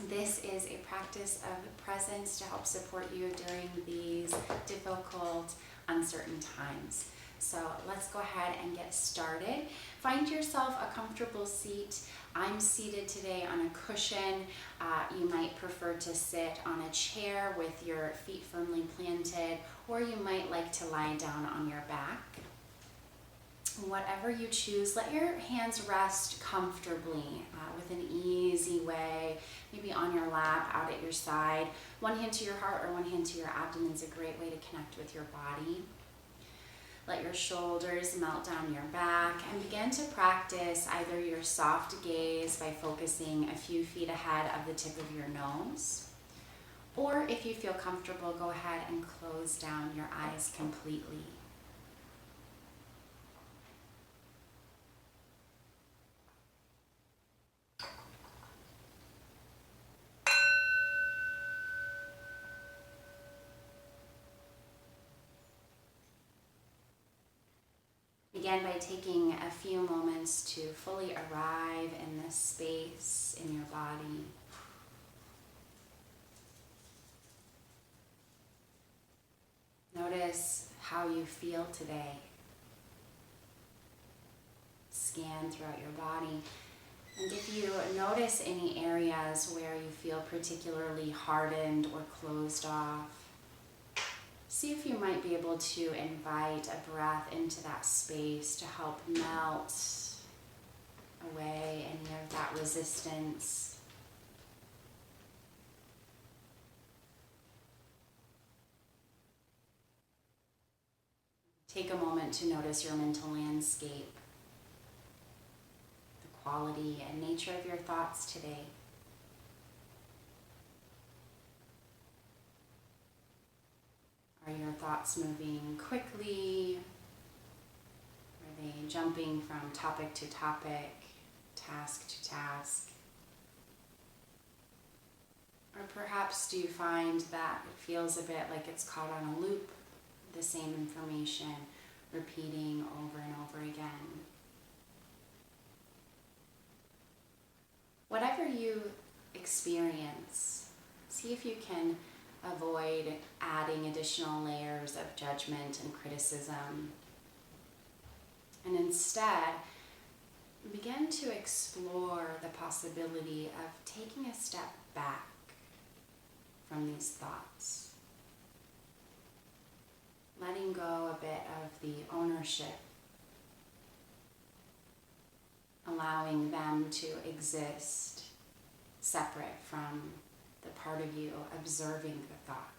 This is a practice of presence to help support you during these difficult, uncertain times. So let's go ahead and get started. Find yourself a comfortable seat. I'm seated today on a cushion. You might prefer to sit on a chair with your feet firmly planted, or you might like to lie down on your back. Whatever you choose, let your hands rest comfortably with an easy way, maybe on your lap, out at your side. One hand to your heart or one hand to your abdomen is a great way to connect with your body. Let your shoulders melt down your back and begin to practice either your soft gaze by focusing a few feet ahead of the tip of your nose, or if you feel comfortable, go ahead and close down your eyes completely. Begin by taking a few moments to fully arrive in this space in your body. Notice how you feel today. Scan throughout your body. And if you notice any areas where you feel particularly hardened or closed off, see if you might be able to invite a breath into that space to help melt away any of that resistance. Take a moment to notice your mental landscape, the quality and nature of your thoughts today. Are your thoughts moving quickly? Are they jumping from topic to topic, task to task? Or perhaps do you find that it feels a bit like it's caught on a loop, the same information repeating over and over again? Whatever you experience, see if you can avoid adding additional layers of judgment and criticism. And instead, begin to explore the possibility of taking a step back from these thoughts. Letting go a bit of the ownership. Allowing them to exist separate from the part of you observing the thought.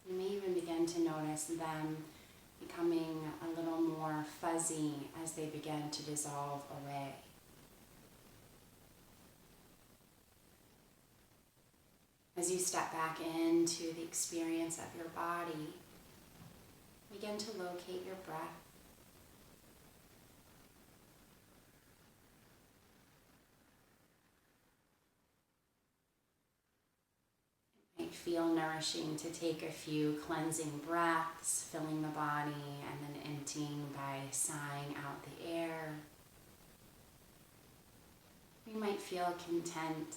You may even begin to notice them becoming a little more fuzzy as they begin to dissolve away. As you step back into the experience of your body, begin to locate your breath. Feel nourishing to take a few cleansing breaths, filling the body and then emptying by sighing out the air. You might feel content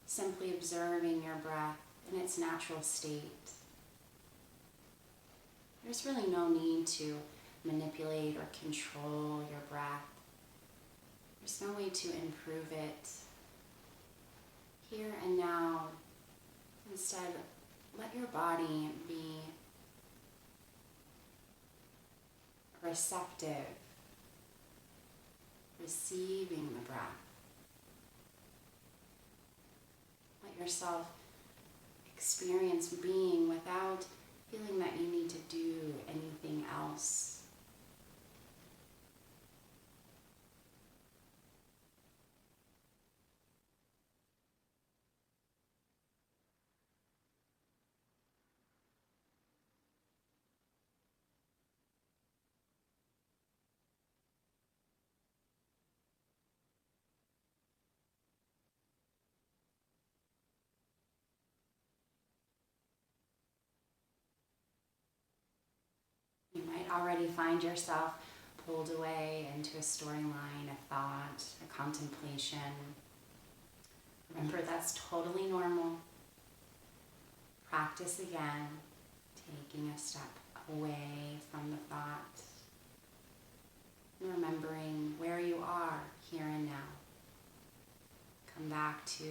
simply observing your breath in its natural state. There's really no need to manipulate or control your breath. There's no way to improve it. Here and now, instead, let your body be receptive, receiving the breath. Let yourself experience being without feeling that you need to do anything else. You might already find yourself pulled away into a storyline, a thought, a contemplation. Remember, that's totally normal. Practice again, taking a step away from the thought and remembering where you are here and now. Come back to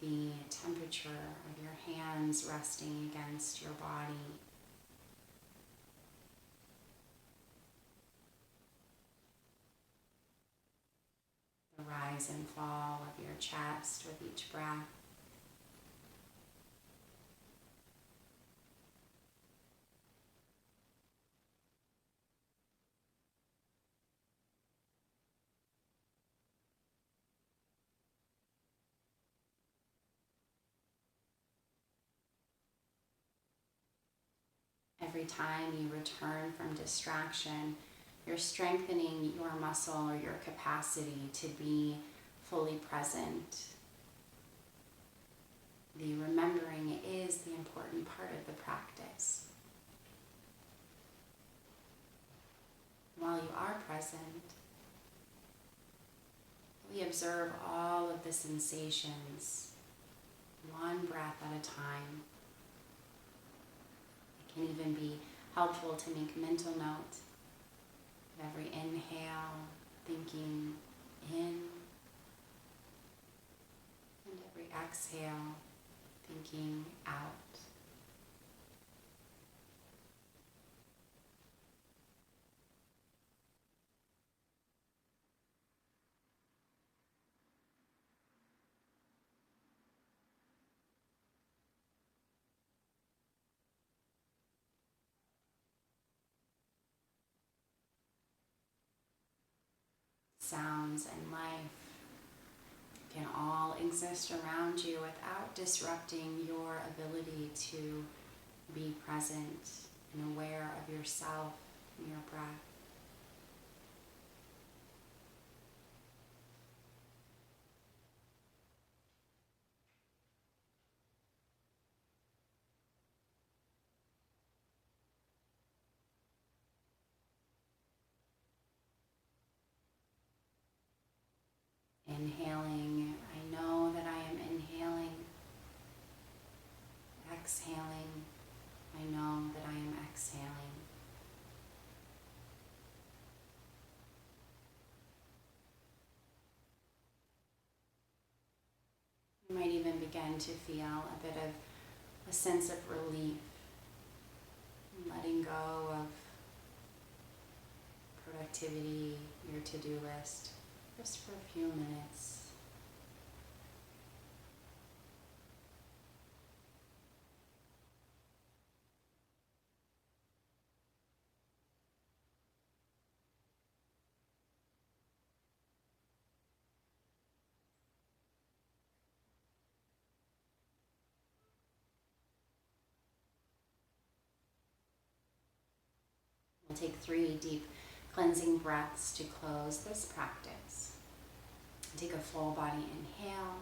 the temperature of your hands resting against your body. The rise and fall of your chest with each breath. Every time you return from distraction, you're strengthening your muscle or your capacity to be fully present. The remembering is the important part of the practice. While you are present, we observe all of the sensations, one breath at a time. It can even be helpful to make mental note of every inhale, thinking in, and every exhale, thinking out. Sounds and life can all exist around you without disrupting your ability to be present and aware of yourself and your breath. Inhaling, I know that I am inhaling. Exhaling, I know that I am exhaling. You might even begin to feel a bit of a sense of relief, letting go of productivity, your to-do list, just for a few minutes. We'll take 3 deep cleansing breaths to close this practice. Take a full body inhale.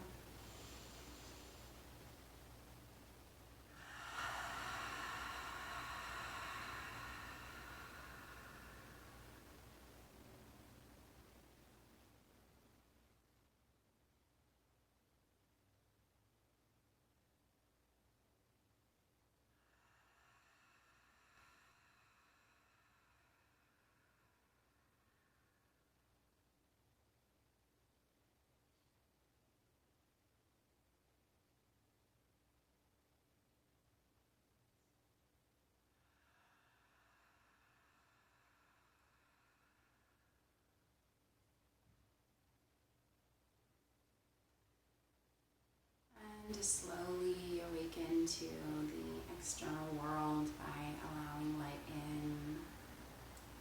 And just slowly awaken to the external world by allowing light in,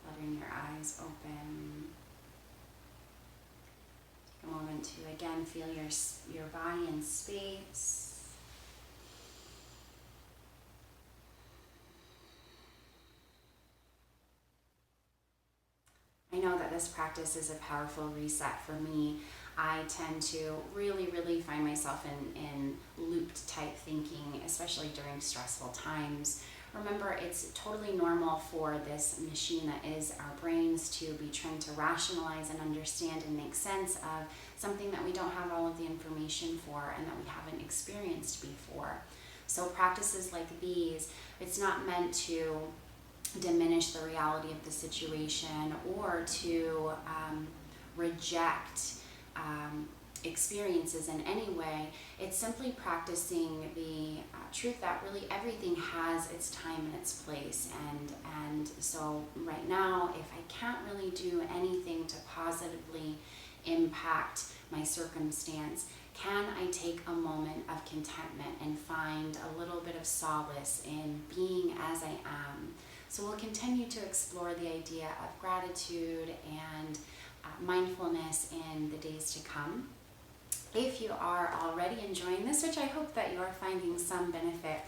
letting your eyes open. Take a moment to again feel your body in space. I know that this practice is a powerful reset for me. I tend to really find myself in looped type thinking, especially during stressful times, Remember, it's totally normal for this machine that is our brains to be trying to rationalize and understand and make sense of something that we don't have all of the information for and that we haven't experienced before. So practices like these, it's not meant to diminish the reality of the situation or to reject experiences in any way. It's simply practicing the truth that really everything has its time and its place, and so right now, if I can't really do anything to positively impact my circumstance, can I take a moment of contentment and find a little bit of solace in being as I am? So we'll continue to explore the idea of gratitude and mindfulness in the days to come. If you are already enjoying this, which I hope that you are finding some benefit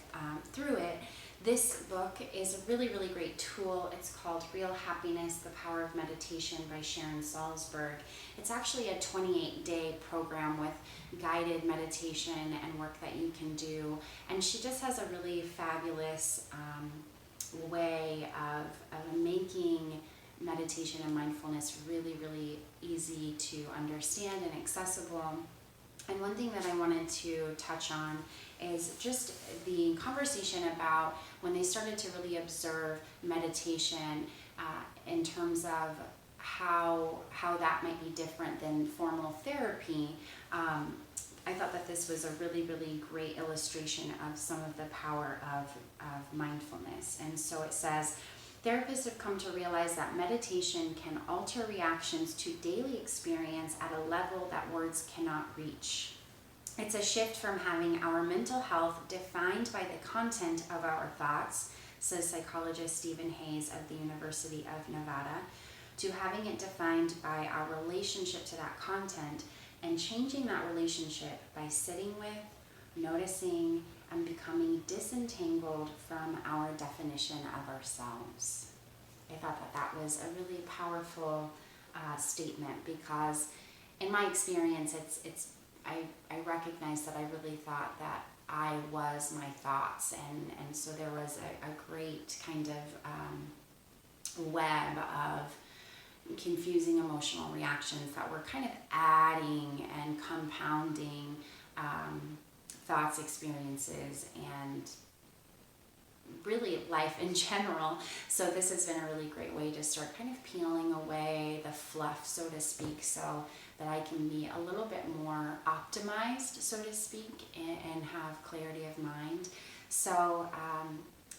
through it, this book is a really, really great tool. It's called Real Happiness, The Power of Meditation by Sharon Salzberg. It's actually a 28-day program with guided meditation and work that you can do. And she just has a really fabulous way of making meditation and mindfulness really, really easy to understand and accessible. And one thing that I wanted to touch on is just the conversation about when they started to really observe meditation in terms of how that might be different than formal therapy. I thought that this was a really, really great illustration of some of the power of mindfulness. And so it says, therapists have come to realize that meditation can alter reactions to daily experience at a level that words cannot reach. It's a shift from having our mental health defined by the content of our thoughts, says psychologist Stephen Hayes of the University of Nevada, to having it defined by our relationship to that content and changing that relationship by sitting with, noticing, and becoming disentangled from our definition of ourselves. I thought that was a really powerful statement, because in my experience, I recognize that I really thought that I was my thoughts, and so there was a great kind of web of confusing emotional reactions that were kind of adding and compounding thoughts, experiences, and really life in general. So this has been a really great way to start kind of peeling away the fluff, so to speak, so that I can be a little bit more optimized, so to speak, and have clarity of mind. So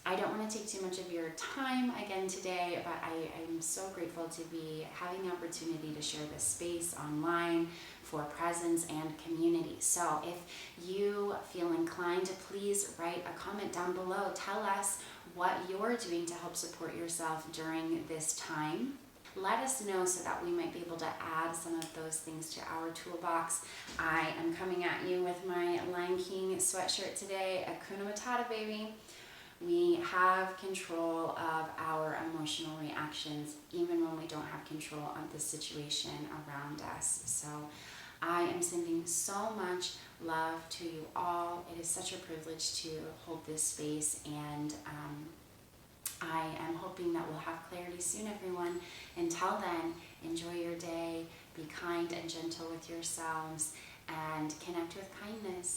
I don't want to take too much of your time again today, but I'm so grateful to be having the opportunity to share this space online for presence and community. So if you feel inclined, please write a comment down below. Tell us what you're doing to help support yourself during this time. Let us know so that we might be able to add some of those things to our toolbox. I am coming at you with my Lion King sweatshirt today, Hakuna Matata, baby. We have control of our emotional reactions, even when we don't have control of the situation around us. So I am sending so much love to you all. It is such a privilege to hold this space, and I am hoping that we'll have clarity soon, everyone. Until then, enjoy your day, be kind and gentle with yourselves, and connect with kindness.